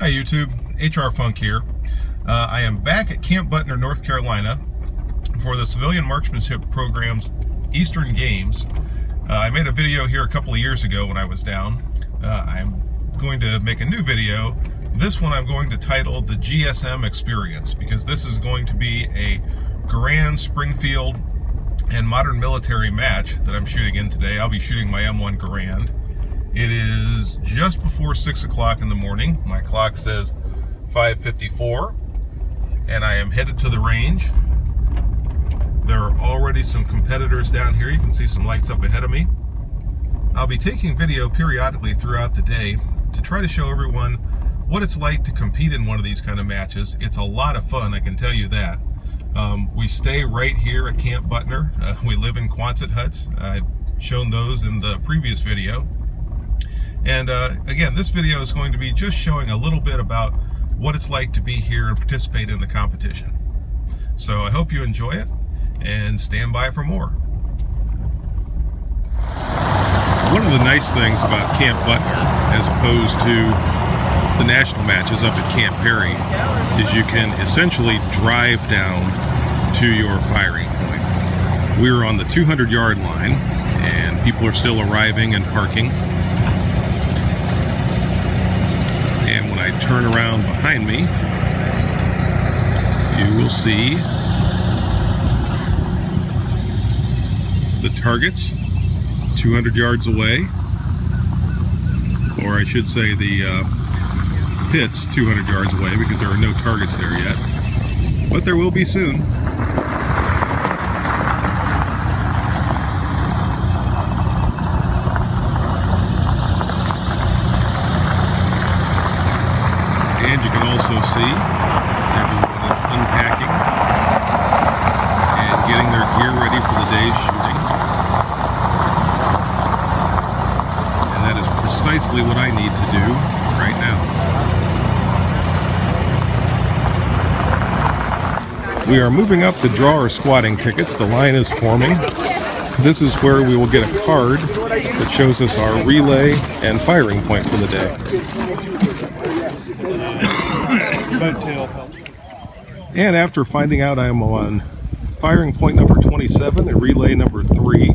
Hi YouTube, HR Funk here. I am back at Camp Butner, North Carolina for the Civilian Marksmanship Program's Eastern Games. I made a video here a couple of years ago when I was down. I'm going to make a new video. This one I'm going to title the GSM Experience, because this is going to be a Garand, Springfield, and modern military match that I'm shooting in today. I'll be shooting my M1 Garand. It is just before 6 o'clock in the morning. My clock says 5:54, and I am headed to the range. There are already some competitors down here. You can see some lights up ahead of me. I'll be taking video periodically throughout the day to try to show everyone what it's like to compete in one of these kind of matches. It's a lot of fun, I can tell you that. We stay right here at Camp Butner. We live in Quonset huts. I've shown those in the previous video. And again, this video is going to be just showing a little bit about what it's like to be here and participate in the competition. So I hope you enjoy it, and stand by for more. One of the nice things about Camp Butner, as opposed to the national matches up at Camp Perry, is you can essentially drive down to your firing point. We're on the 200-yard line, and people are still arriving and parking. And when I turn around behind me, you will see the targets 200 yards away, or I should say the pits 200 yards away, because there are no targets there yet, but there will be soon. And you can also see everyone is unpacking and getting their gear ready for the day's shooting. And that is precisely what I need to do right now. We are moving up to draw our squatting tickets. The line is forming. This is where we will get a card that shows us our relay and firing point for the day. And after finding out I am on firing point number 27 and relay number 3,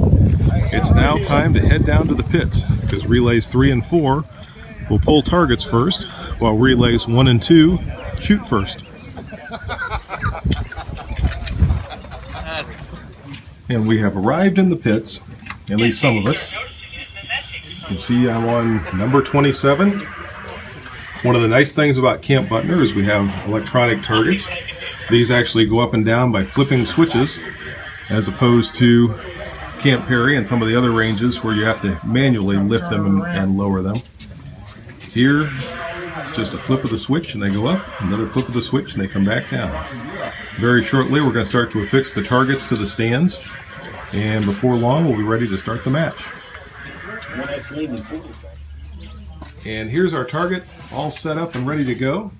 it's now time to head down to the pits, because relays 3 and 4 will pull targets first, while relays 1 and 2 shoot first. And we have arrived in the pits, at least some of us. You can see I'm on number 27. One of the nice things about Camp Butner is we have electronic targets. These actually go up and down by flipping switches, as opposed to Camp Perry and some of the other ranges where you have to manually lift them and lower them. Here, it's just a flip of the switch and they go up, another flip of the switch and they come back down. Very shortly, we're going to start to affix the targets to the stands, and before long, we'll be ready to start the match. And here's our target, all set up and ready to go.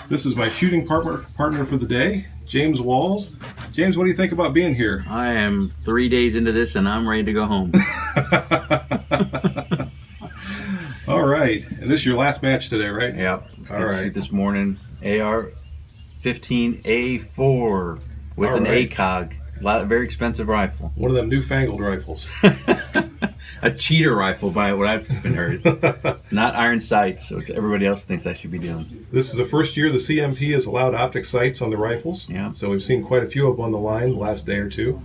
This is my shooting partner for the day, James Walls. James, what do you think about being here? I am 3 days into this and I'm ready to go home. All right, and this is your last match today, right? Yep. All right. Shoot this morning, AR-15A4 with an ACOG. Very expensive rifle. One of them newfangled rifles. A cheater rifle, by what I've been heard. Not iron sights, which everybody else thinks I should be doing. This is the first year the CMP has allowed optic sights on the rifles. Yeah. So we've seen quite a few of them on the line the last day or two.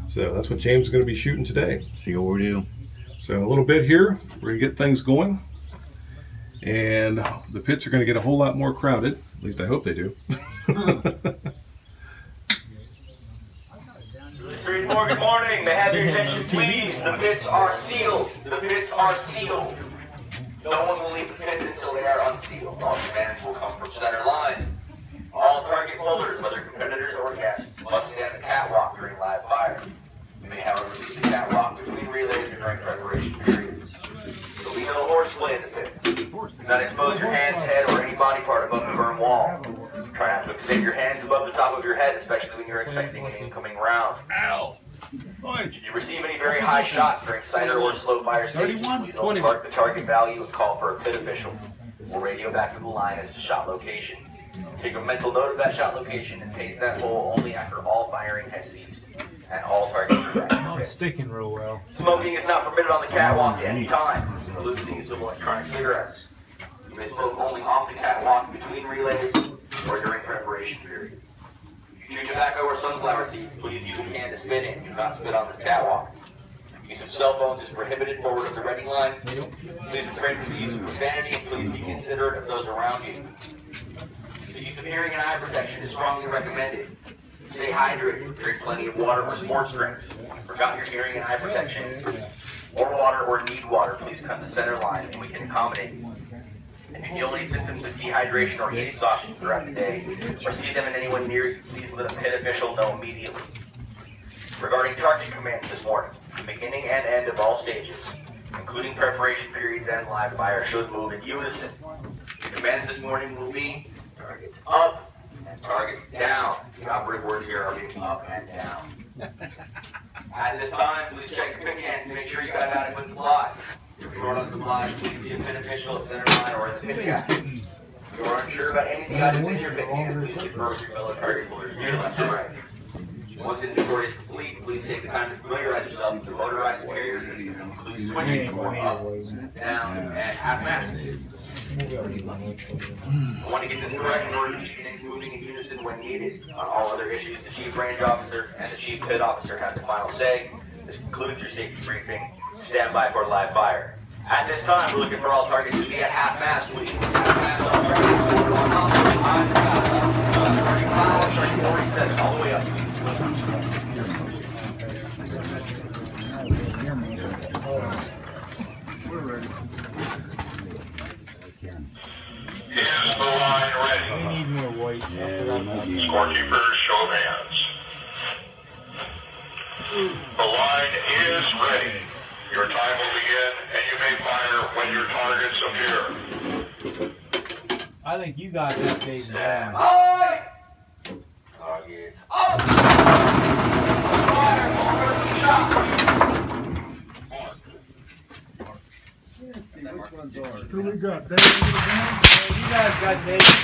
So that's what James is going to be shooting today. See what we do. So in a little bit here, we're going to get things going. And the pits are going to get a whole lot more crowded. At least I hope they do. Good morning. May I have your attention, please? The pits are sealed. The pits are sealed. No one will leave the pits until they are unsealed. All commands will come from center line. All target holders, whether competitors or guests, must stand the catwalk during live fire. You may, however, leave the catwalk between relays or during preparation periods. There'll be no horseplay in the pits. Do not expose your hands, head, or any body part above the burn wall. Try not to extend your hands above the top of your head, especially when you're expecting an incoming round. Ow! If you receive any very high shots during sighter or slow fire stages, please only mark the target value and call for a pit official. We'll radio back to the line as to shot location. Take a mental note of that shot location and paste that hole only after all firing has ceased and all targets are back. Not sticking real well. Smoking is not permitted on the catwalk at any time, including the use of electronic cigarettes. You may smoke only off the catwalk between relays or during preparation periods. If you chew tobacco or sunflower seeds, please use a can to spit in. Do not spit on this catwalk. Use of cell phones is prohibited forward of the ready line. Please refrain from the use of profanity and please be considerate of those around you. The use of hearing and eye protection is strongly recommended. Stay hydrated. Drink plenty of water or sports drinks. If you forgot your hearing and eye protection or water or need water, please cut the center line and we can accommodate you. If you feel any symptoms of dehydration or heat exhaustion throughout the day, or see them in anyone near you, please let a pit official know immediately. Regarding target commands this morning, the beginning and end of all stages, including preparation periods and live fire, should move in unison. The commands this morning will be targets up and targets down. The operative words here are being up and down. At this time, please check your pick hands to make sure you got adequate supplies. If you're short on supplies, please see a pit official at center line or at the pit cap. If you are unsure about anything items in your pick hand, please confer with your fellow target holders near left or right. Once inventory is complete, please take the time to familiarize yourself with the motorized carrier system, including switching from up, down, and half mast. I want to get this correct in order to keep things moving in unison when needed. On all other issues, the Chief Range Officer and the Chief Pit Officer have the final say. This concludes your safety briefing. Stand by for live fire. At this time, we're looking for all targets to be at half mast, please. Half mast all targets, 47, all the way up, please. Is the line ready? We need more weight. Scorekeepers, show of hands. The line is ready. Your time will begin, and you may fire when your targets appear. I think you guys have to Stand by. Targets up. Fire. Shot. Which one's ours? Who we got? David in the ground? You guys got Dave.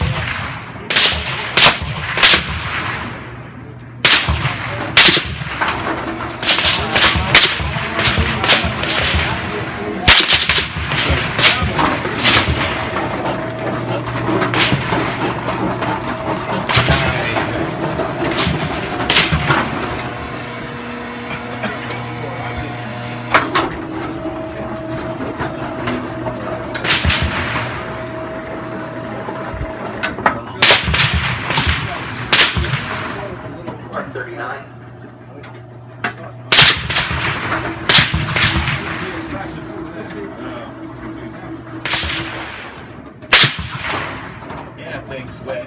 Part 39. Yeah, thing's wet.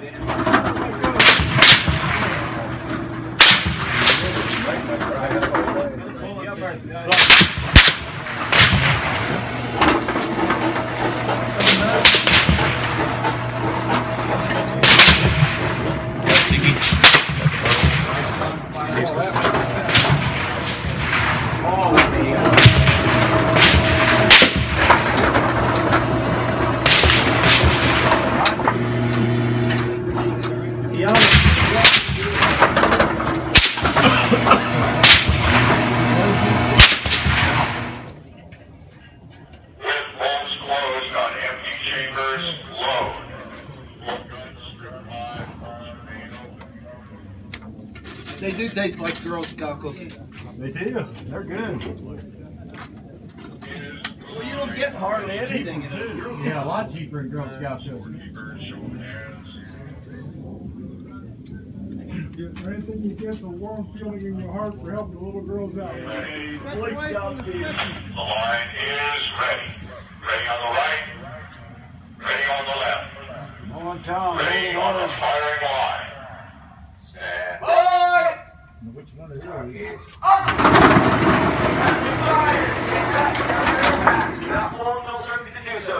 With bolts closed on empty chambers, load. They do taste like Girl Scout cookies. They do. They're good. Well, you don't get hardly anything in it. Yeah, a lot cheaper than Girl Scout cookies. Anything you get's a warm feeling in your heart for helping the little girls out. Boy Scout cookies. The line is ready. Ready on the right. Ready on the left. On time. Ready on the firing line. Stand by. Which one is yours? Up. Fire. Get back to your packs. Do not pull until certain to do so.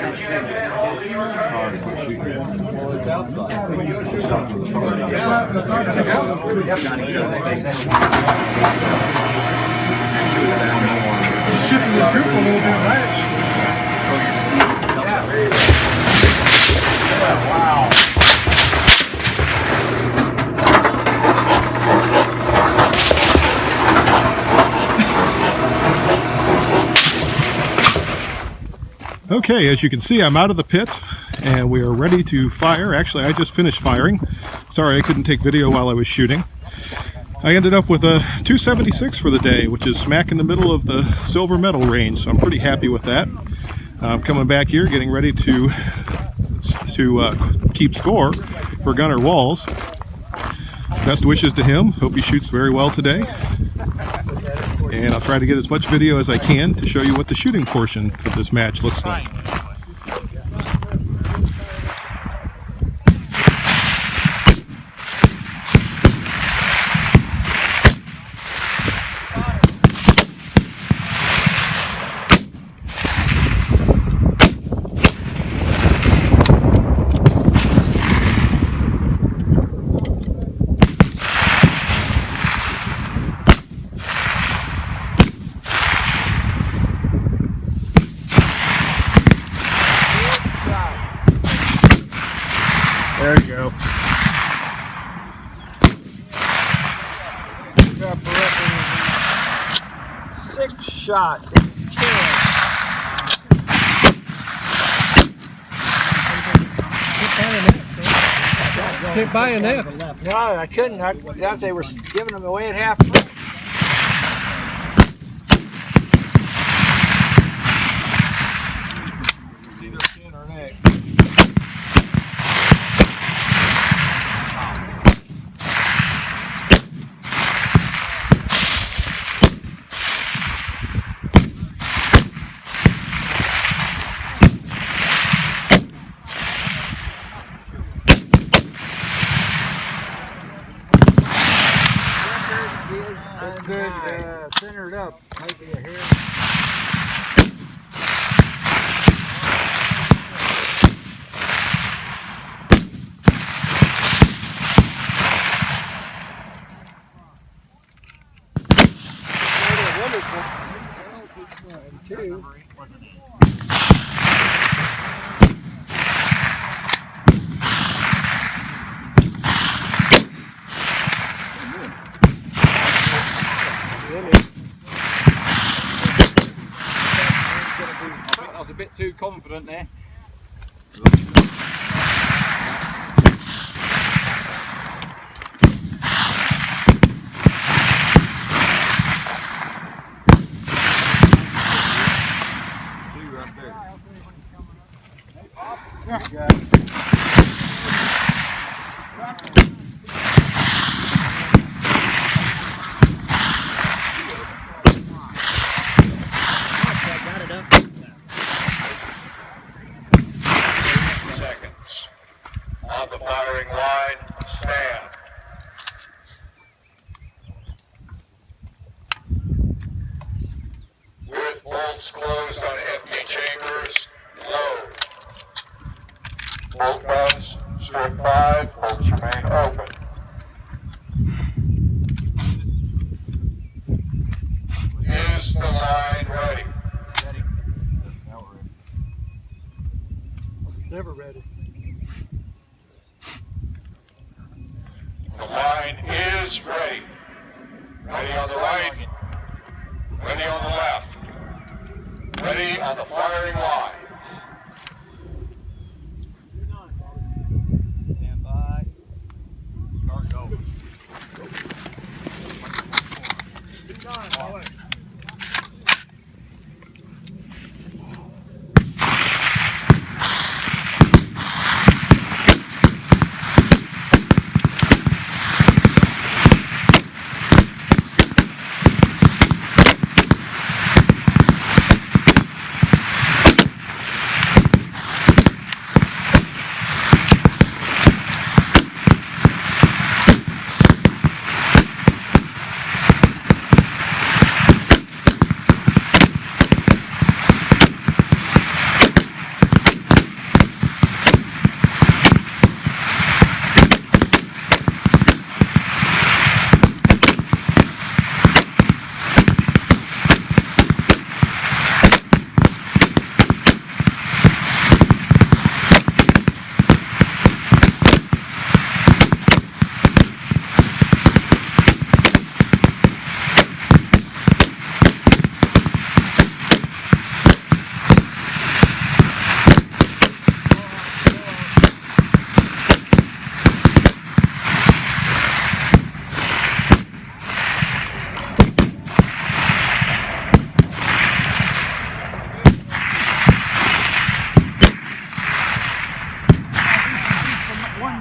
Shifting the group a little bit, right? Wow. Okay, as you can see, I'm out of the pits and we are ready to fire. Actually, I just finished firing. Sorry, I couldn't take video while I was shooting. I ended up with a 276 for the day, which is smack in the middle of the silver medal range, so I'm pretty happy with that. I'm coming back here, getting ready to keep score for Gunner Walls. Best wishes to him. Hope he shoots very well today. And I'll try to get as much video as I can to show you what the shooting portion of this match looks like. There you go. Got for 6 shot. 10. Can't buy an X. No, I couldn't. They were giving them away at half. Either 10 or an X. It's good. Center it up. Maybe a hair. Two. I was a bit too confident there. Seconds. On the firing line, stand. With bolts closed on empty chambers, load. Bolt guns, strip 5, bolts remain open. Is the line ready? Never ready. The line is ready. Ready on the right. Ready on the left. Ready on the firing line. Stand by. Start go.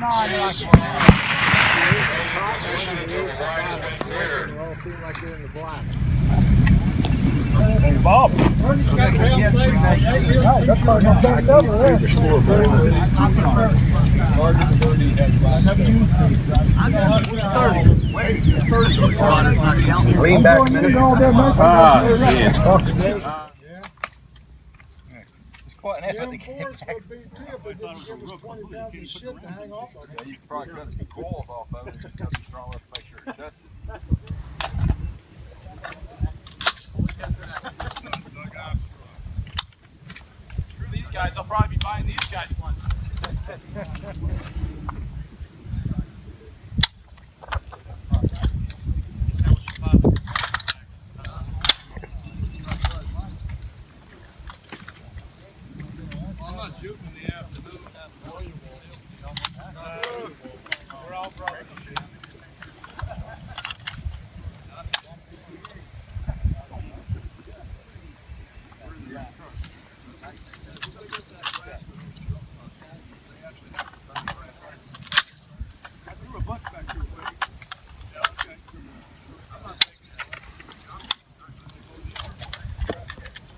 Cease position until the line has been cleared. They all seem like they're in the black. Hey, Bob. Lean back a minute. It's quite an effort to get back. You can probably cut some coils off of it. It's got to be strong enough to make sure it shuts it. These guys, I'll probably be buying these guys lunch. I'm not shooting in the afternoon. We're all brothers.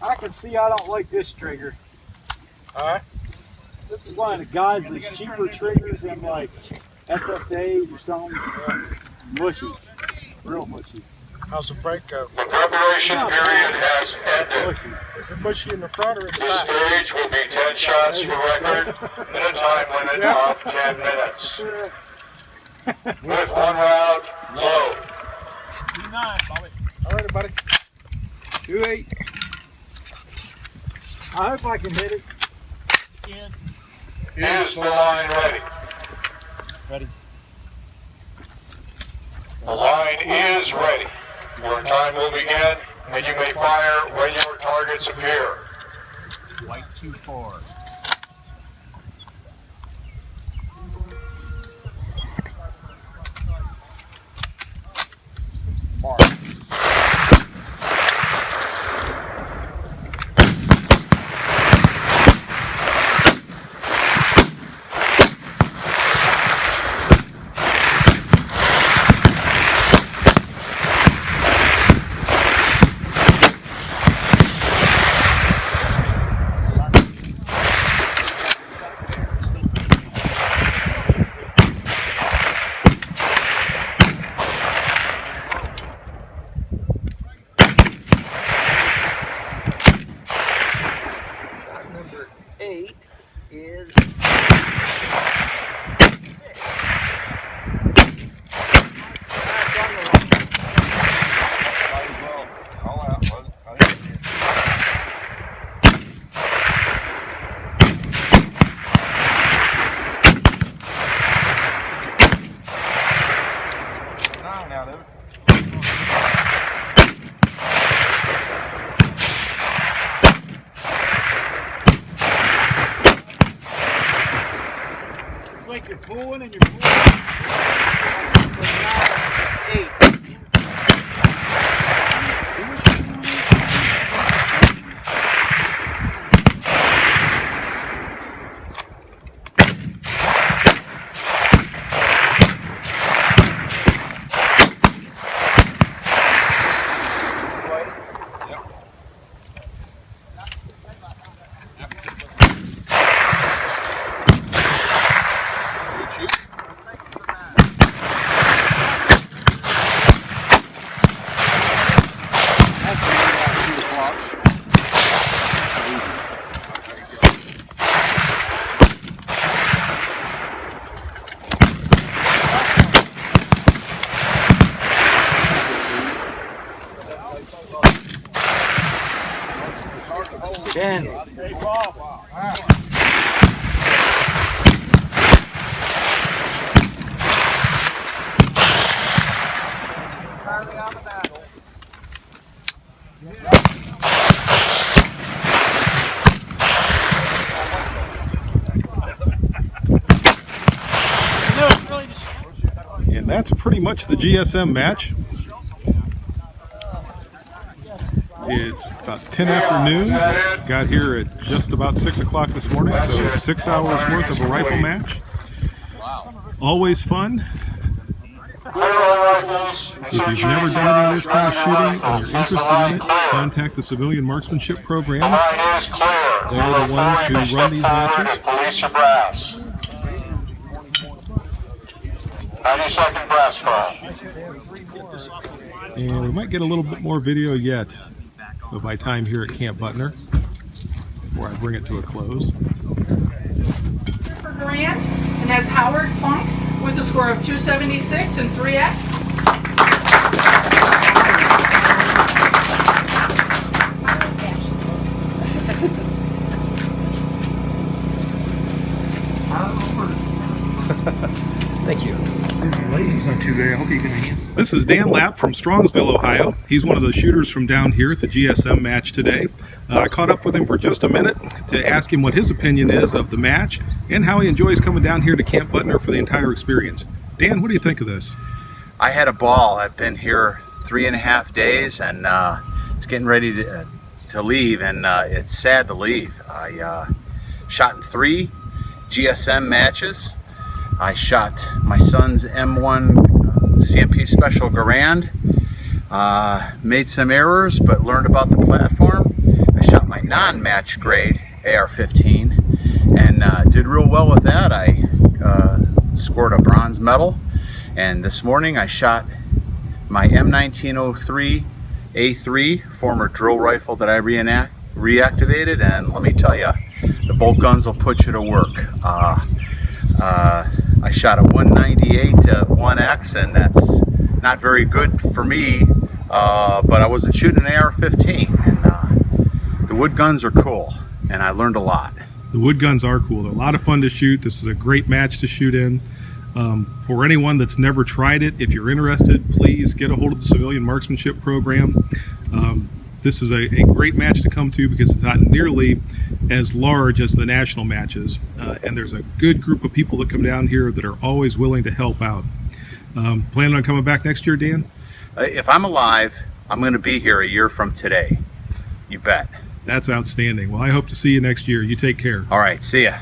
I can see I don't like this trigger. This is one of the guys that's cheaper triggers than like SSAs or something. Mushy. Real mushy. How's the brake go? The preparation period has ended. Mushy. Is it bushy in the front or in the This back? stage will be 10 shots for record in a time limit of 10 minutes. With 1 round, load. 9, Bobby. All right, buddy. 2-8. I hope I can hit it. Is the line ready? Ready. The line is ready. Your time will begin, and you may fire when your targets appear. White 2-4. Number 8 is it's like you're pulling and you're pulling. But now 8. Ben. Hey, Bob. Entirely on the battle. And that's pretty much the GSM match. It's about 10 afternoon. Got here at just about 6 o'clock this morning, so 6 hours worth of a rifle match. Wow. Always fun. Clear all rifles. If you've never done any of this kind of shooting and you're interested in it, contact the Civilian Marksmanship The Program. line is clear. They are the ones who run these matches. Police are brass. 90-second brass call. And we might get a little bit more video yet of my time here at Camp Butner before I bring it to a close. For Garand, and that's Howard Funk with a score of 276 and 3X. Thank you. Ladies, not too bad. I hope you can answer. This is Dan Lapp from Strongsville, Ohio. He's one of the shooters from down here at the GSM match today. I caught up with him for just a minute to ask him what his opinion is of the match and how he enjoys coming down here to Camp Butner for the entire experience. Dan, what do you think of this? I had a ball. I've been here 3.5 days, and it's getting ready to leave, and it's sad to leave. I shot in 3 GSM matches. I shot my son's M1 CMP Special Garand, made some errors but learned about the platform. I shot my non-match grade AR-15 and did real well with that. I scored a bronze medal, and this morning I shot my M1903 A3 former drill rifle that I reactivated, and let me tell you, the bolt guns will put you to work. I shot a 198 1X, and that's not very good for me, but I wasn't shooting an AR-15. And the wood guns are cool, and I learned a lot. The wood guns are cool. They're a lot of fun to shoot. This is a great match to shoot in. For anyone that's never tried it, if you're interested, please get a hold of the Civilian Marksmanship Program. This is a great match to come to because it's not nearly as large as the national matches, and there's a good group of people that come down here that are always willing to help out. Planning on coming back next year, Dan? If I'm alive, I'm going to be here a year from today. You bet. That's outstanding. Well, I hope to see you next year. You take care. All right, see ya.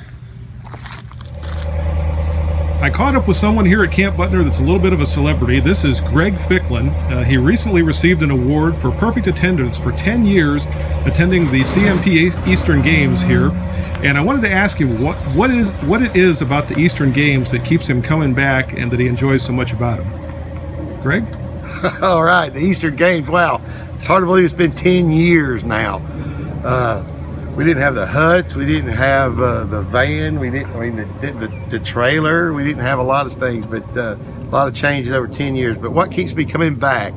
I caught up with someone here at Camp Butner that's a little bit of a celebrity. This is Greg Ficklin. He recently received an award for perfect attendance for 10 years attending the CMP Eastern Games here. And I wanted to ask him what it is about the Eastern Games that keeps him coming back and that he enjoys so much about them. Greg? All right, the Eastern Games, wow. It's hard to believe it's been 10 years now. We didn't have the huts, we didn't have the van, the trailer, we didn't have a lot of things, but a lot of changes over 10 years. But what keeps me coming back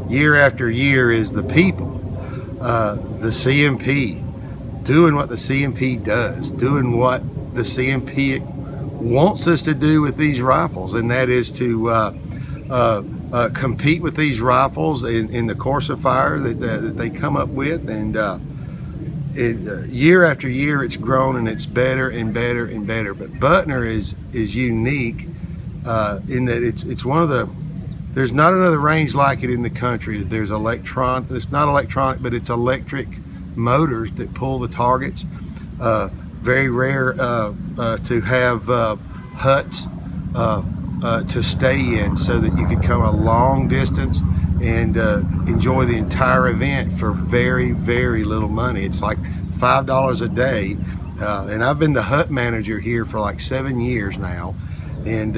year after year is the people, the CMP, doing what the CMP does, doing what the CMP wants us to do with these rifles, and that is to compete with these rifles in the course of fire that they come up with, and year after year it's grown and it's better and better and better. But Butner is unique in that it's one of the, there's not another range like it in the country. There's it's not electronic, but it's electric motors that pull the targets. Very rare to have huts to stay in so that you could come a long distance and enjoy the entire event for very, very little money. It's like $5 a day, and I've been the hut manager here for like 7 years now, and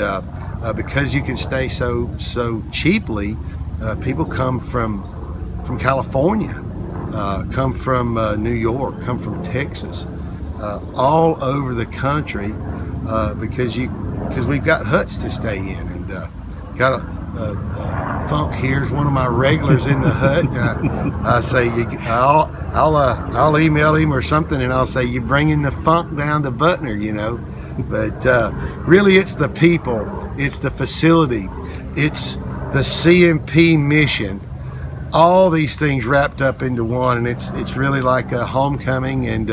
because you can stay so cheaply, people come from California, come from New York, come from Texas, all over the country, because we've got huts to stay in, and got a Funk here's one of my regulars in the hut. I say I'll email him or something, and I'll say, you bringing the Funk down to Butner, you know. But really, it's the people, it's the facility, it's the CMP mission, all these things wrapped up into one, and it's really like a homecoming, and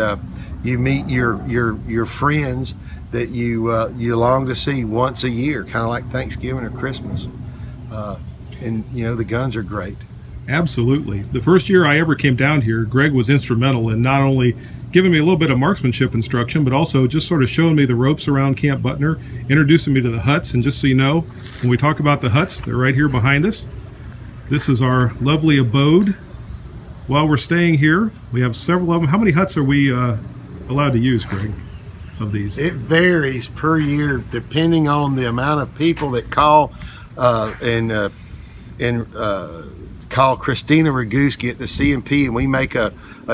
you meet your friends that you long to see once a year, kind of like Thanksgiving or Christmas. And you know, the guns are great. Absolutely. The first year I ever came down here, Greg was instrumental in not only giving me a little bit of marksmanship instruction, but also just sort of showing me the ropes around Camp Butner, introducing me to the huts. And just so you know, when we talk about the huts, they're right here behind us. This is our lovely abode. While we're staying here, we have several of them. How many huts are we allowed to use, Greg, of these? It varies per year depending on the amount of people that call and call Christina Raguski at the CMP, and we make a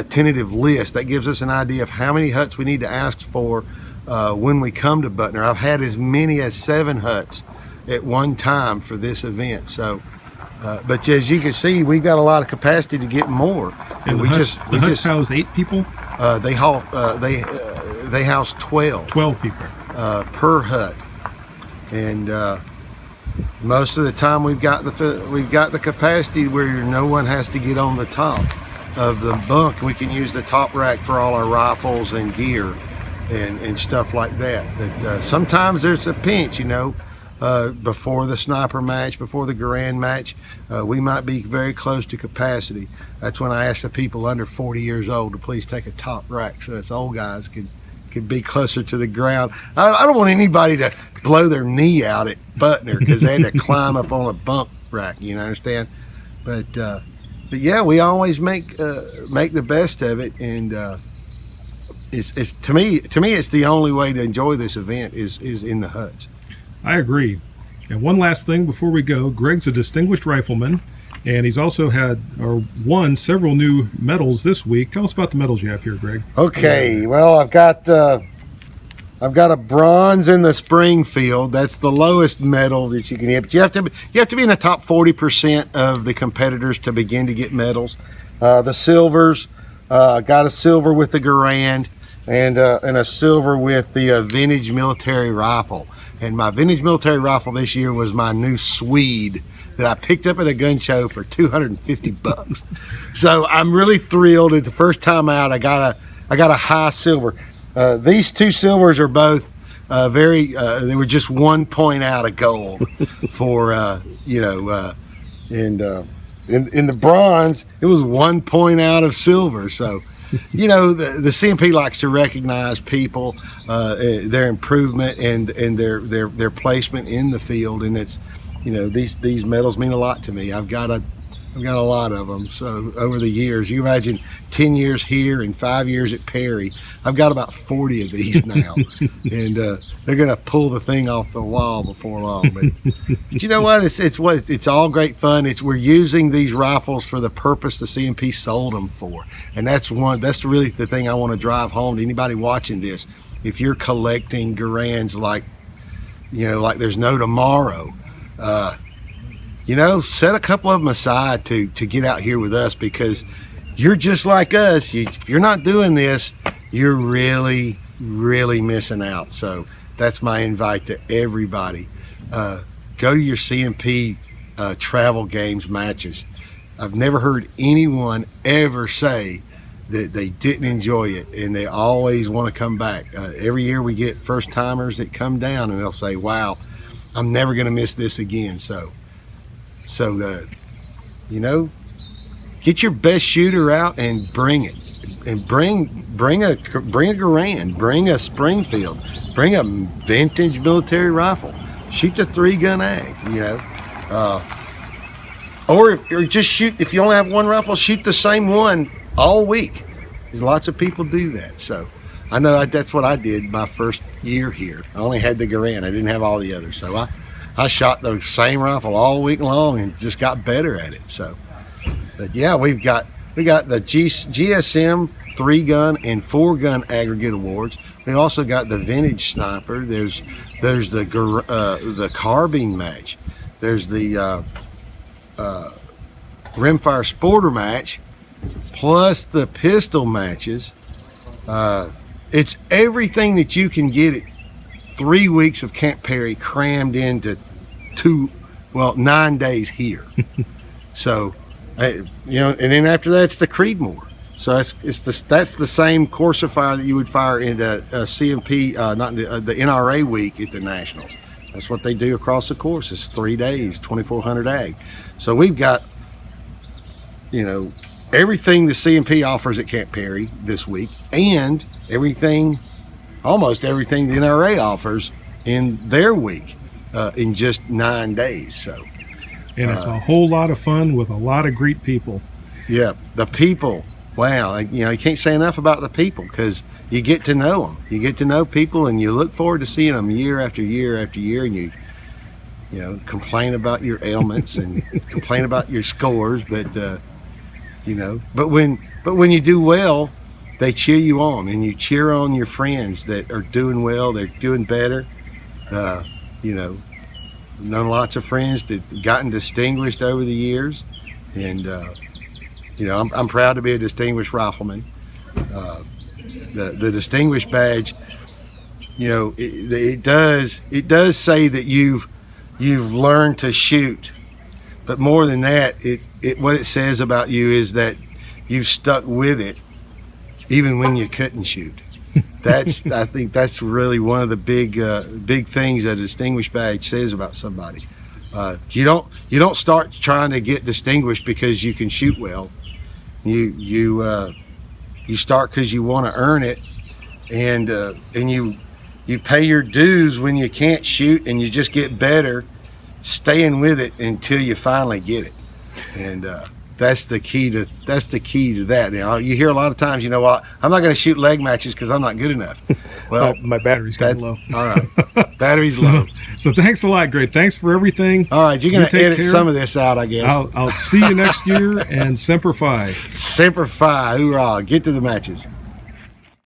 tentative list. That gives us an idea of how many huts we need to ask for when we come to Butner. I've had as many as 7 huts at one time for this event. So, but as you can see, we've got a lot of capacity to get more. And we huts house 8 people. They house 12. 12 people per hut, and most of the time we've got the capacity where no one has to get on the top of the bunk. We can use the top rack for all our rifles and gear and stuff like that. But sometimes there's a pinch, you know. Before the sniper match, before the Garand match, we might be very close to capacity. That's when I ask the people under 40 years old to please take a top rack so us old guys could be closer to the ground. I don't want anybody to blow their knee out at Butner because they had to climb up on a bunk rack, you understand? But yeah, we always make the best of it, and it's to me it's the only way to enjoy this event is in the huts. I agree. And one last thing before we go, Greg's a distinguished rifleman, and he's also won several new medals this week. Tell us about the medals you have here, Greg. Okay, well, I've got a bronze in the Springfield. That's the lowest medal that you can get. But you have to be in the top 40% of the competitors to begin to get medals. The silvers, got a silver with the Garand and a silver with the vintage military rifle. And my vintage military rifle this year was my new Swede that I picked up at a gun show for $250. So I'm really thrilled. At the first time out, I got a high silver. These 2 silvers are both they were just 1 point out of gold for and in the bronze it was 1 point out of silver. So you know, the CMP likes to recognize people, their improvement and their placement in the field, and it's, you know, these medals mean a lot to me. I've got a lot of them. So over the years, you imagine 10 years here and 5 years at Perry, I've got about 40 of these now, and they're gonna pull the thing off the wall before long. But you know what? It's all great fun. We're using these rifles for the purpose the CMP sold them for, and that's really the thing I want to drive home to anybody watching this. If you're collecting Garands like there's no tomorrow, you know, set a couple of them aside to get out here with us, because you're just like us. If you're not doing this, you're really, really missing out. So that's my invite to everybody. Go to your CMP travel games matches. I've never heard anyone ever say that they didn't enjoy it, and they always want to come back. Every year we get first timers that come down and they'll say, wow, I'm never going to miss this again. So you know, get your best shooter out and bring it, and bring a Garand, bring a Springfield, bring a vintage military rifle, shoot the 3-gun ag, you know, or if you only have one rifle, shoot the same one all week. There's lots of people do that. So I know that's what I did my first year here. I only had the Garand, I didn't have all the others, so I shot the same rifle all week long and just got better at it. So, but yeah, we got the GSM 3-gun and 4-gun aggregate awards. We also got the vintage sniper. There's the carbine match. There's the rimfire sporter match, plus the pistol matches. It's everything that you can get at 3 weeks of Camp Perry crammed into 9 days here. So, you know, and then after that, it's the Creedmoor. So that's the same course of fire that you would fire in the CMP, the NRA week at the Nationals. That's what they do across the course. It's 3 days, 2,400 ag. So we've got, you know, everything the CMP offers at Camp Perry this week, and almost everything the NRA offers in their week in just 9 days. So, and it's a whole lot of fun with a lot of great people. Yeah, the people. Wow, you can't say enough about the people, because you get to know them. You get to know people, and you look forward to seeing them year after year after year, and you complain about your ailments and complain about your scores, but but when you do well, they cheer you on, and you cheer on your friends that are doing well, they're doing better. Known lots of friends that gotten distinguished over the years, and I'm proud to be a distinguished rifleman. The distinguished badge, it does say that you've learned to shoot, but more than that, what it says about you is that you've stuck with it even when you couldn't shoot. I think that's really one of the big things that a distinguished badge says about somebody. You don't start trying to get distinguished because you can shoot well. You start because you want to earn it, and you pay your dues when you can't shoot, and you just get better staying with it until you finally get it. And that's the key to that. You hear a lot of times, I'm not going to shoot leg matches because I'm not good enough. Well, my battery's kind of low. All right, battery's low. So thanks a lot, Greg. Thanks for everything. All right, you're going to edit some of this out, I guess. I'll see you next year, and Semper Fi. Semper Fi, hoorah! Get to the matches.